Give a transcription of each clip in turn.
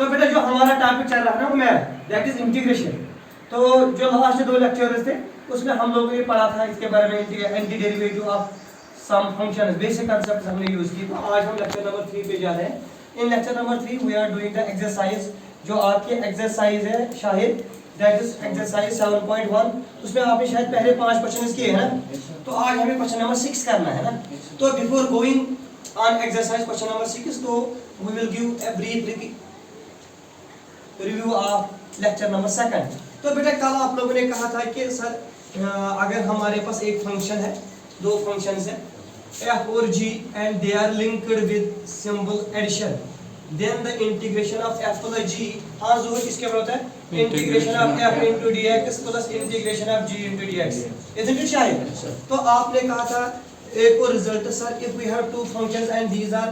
तो बेटा जो हमारा टॉपिक चल रहा है ना वो मैं दैट इज इंटीग्रेशन। तो जो लास्ट 2 लेक्चर्स थे उसमें हम लोगों ने पढ़ा था इसके बारे में anti derivative of some functions, basic concept हमने यूज की। तो आज हम लेक्चर नंबर 3 पे जा रहे हैं। In lecture number 3 we are doing the exercise, जो आपके एक्सरसाइज है शाहिद, दैट इज एक्सरसाइज 7.1। उसमें आपने शायद पहले 5 क्वेश्चंस किए हैं ना, तो आज हमें क्वेश्चन नंबर 6 करना है ना। तो before going on exercise question number 6, तो we will give a brief review of lecture number 2। तो बेटा कल आप लोगों ने कहा था कि सर अगर हमारे पास एक फंक्शन है, 2 फंक्शंस है f और g and they are linked with symbol addition, then the integration of f plus g, हाँ ज़रूर किसके बराबर होता है, integration of f into dx plus integration of g into dx, isn't it शायद? तो आपने कहा था एक और result, sir if we have 2 functions and these are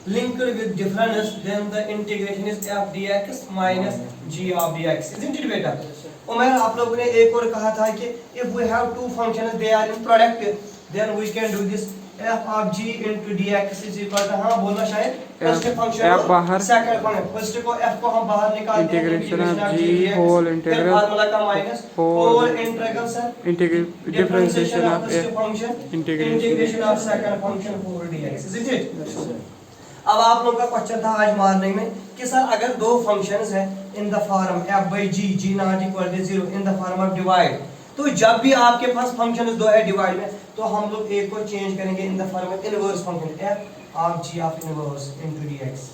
linked with difference, then the integration is f dx minus g of dx, isn't it बेटा? उमर आप लोगों ने एक और कहा था कि if we have 2 functions they are in product, then we can do this f of g into dx is equal to, हाँ बोलना शायद, फर्स्ट फंक्शन को बाहर, सेकंड फंक्शन फर्स्ट को f को हम बाहर निकालते हैं, integration of g whole integral, formula का minus whole integral sir differentiation of first function integration of second function whole dx, is it? अब आप लोगों का क्वेश्चन था आज मॉर्निंग में कि सर अगर 2 फंक्शंस हैं in the form f by g not equal to 0 in the form of divide, तो जब भी आपके पास फंक्शन 2 है डिवाइड में, तो हम लोग एक को चेंज करेंगे इन the form of inverse function f of g of inverse into dx,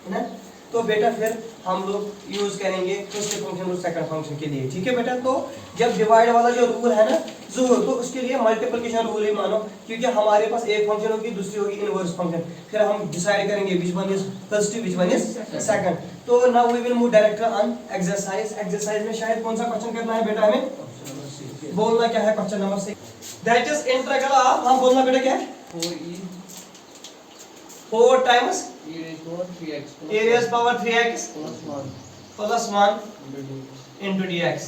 है ना। तो बेटा फिर हम लोग यूज करेंगे फर्स्ट फंक्शन और सेकंड फंक्शन के लिए, ठीक है बेटा। तो जब डिवाइड वाला जो रूल है ना जरूर, तो उसके लिए मल्टीप्लिकेशन रूल ही मानो, क्योंकि हमारे पास एक फंक्शन होगी दूसरी होगी इनवर्स फंक्शन, फिर हम डिसाइड करेंगे which one is first which one is second. तो now we will move direct on exercise. Exercise में शायद कौन सा क्वेश्चन करना है बेटा हमें, बोलना क्या है question number 6, that is integral of, हम बोलना बेटा क्या है, 4 times e raised power 3x plus 1 into dx।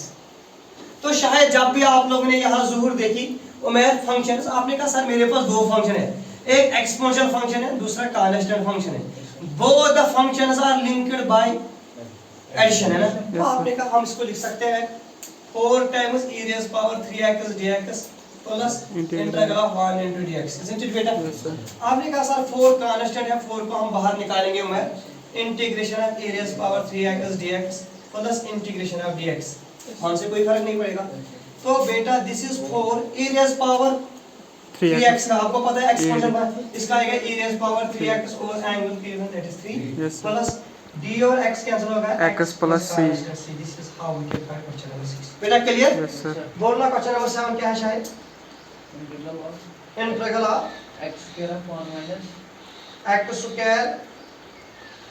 तो शायद जब भी आप लोगों ने यहाँ ज़ुहूर देखी उमेर फंक्शंस, आपने कहा सर मेरे पास 2 फंक्शन है, एक एक्सपोनेंशियल फंक्शन है दूसरा कांस्टेंट फंक्शन है, both the functions are linked by addition, है ना। तो आपने कहा हम इसको लिख सकते हैं 4 times e raised power 3x dx plus integral of 1 into dx, isn't it बेटा? आपने कहा सर 4 कांस्टेंट है, 4 को हम बाहर निकालेंगे Umer, integration of e raised power 3x dx plus integration of dx, हमसे कोई फर्क नहीं पड़ेगा। तो बेटा this is 4 e raised power 3x का आपको पता है एक्सपोनेंशियल, इसका आएगा e raised power 3x और angle given that is 3 plus d और x कैंसिल होगा x plus c। This is how we can find question number 6 बेटा, क्लियर? Yes sir. बोलना क्वेश्चन नंबर 7 क्या है शायद, integral of x square of 1 minus x square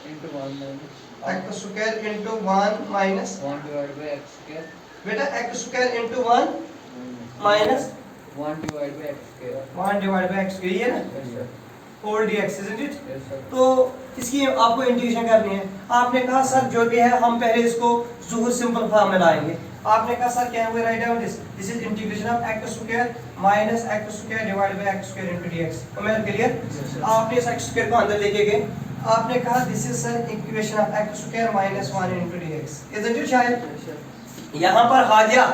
into 1 minus x square into 1 minus 1 divided by x square, बेटा x square into 1 minus 1 divided by x square, 1 divided by x square, ये ना whole dx, isn't it? Yes, sir। तो इसकी आपको integration करनी है। आपने कहा सर जो भी है हम पहले इसको ज़ुहूर सिंपल फॉर्म में लाएंगे। आपने कहा sir can we write down this is integration of x square minus x square divided by x square into dx। तो मैं क्लियर, आपने इस x स्क्वायर को अंदर लेके गए, आपने कहा this is sir equation of x square minus 1 into dx, isn't it शायद? यहाँ पर हादिया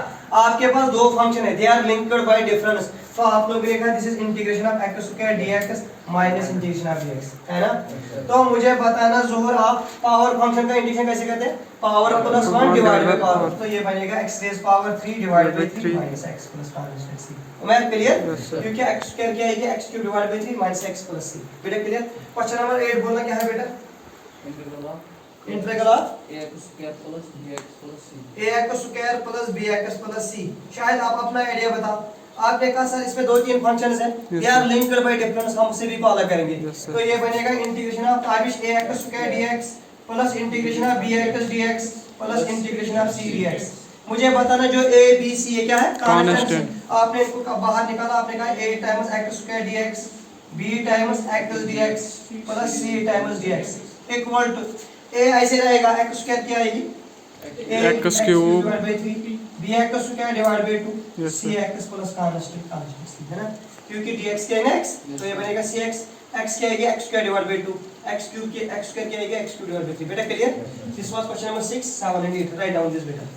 आपके पास 2 फंक्शन है, they are linked by difference, तो आप लोग ने कहा this is integration of x square dx minus integration of dx, है ना। तो मुझे बताना ज़ुहूर आप पावर फंक्शन का इंटीग्रेशन कैसे करते हैं, power plus 1 divided by power, तो ये बनेगा x rays power 3 divided by 3 minus x plus constant c। मैं क्लियर, क्योंकि x स्क्वायर क्या है कि x cube divided by 3 minus x plus c। बेटा क्लियर? क्वेश्चन नंबर 8 बोलना क्या है बेटा, integral of ax square plus bx plus c, ax square plus bx plus c। शायद आप अपना आईडिया बताओ। आपने कहा सर इसमें 2-3 फंक्शंस हैं, they are linked by difference, हम उसे भी फॉलो करेंगे। तो ये बनेगा integration of Abish ax square dx plus integration of bx dx plus integration of c dx। मुझे बताना जो a b c है क्या है, कांस्टेंट। आपने इसको बाहर निकाला, आपने कहा a times x square dx b times x dx plus c times dx equal to a ऐसे रहेगा, x स्क्वायर क्या आएगी x cube divided by 3 bx square divided by 2 cx plus constant, है ना, क्योंकि dx क्या है x, तो ये बनेगा cx x क्या आएगा x square divide by 2, x cube के x स्क्वायर क्या आएगा x क्यूब डिवाइड बाय 3। बेटा clear? This was question number 6, 7 and 8. Right down this बेटा।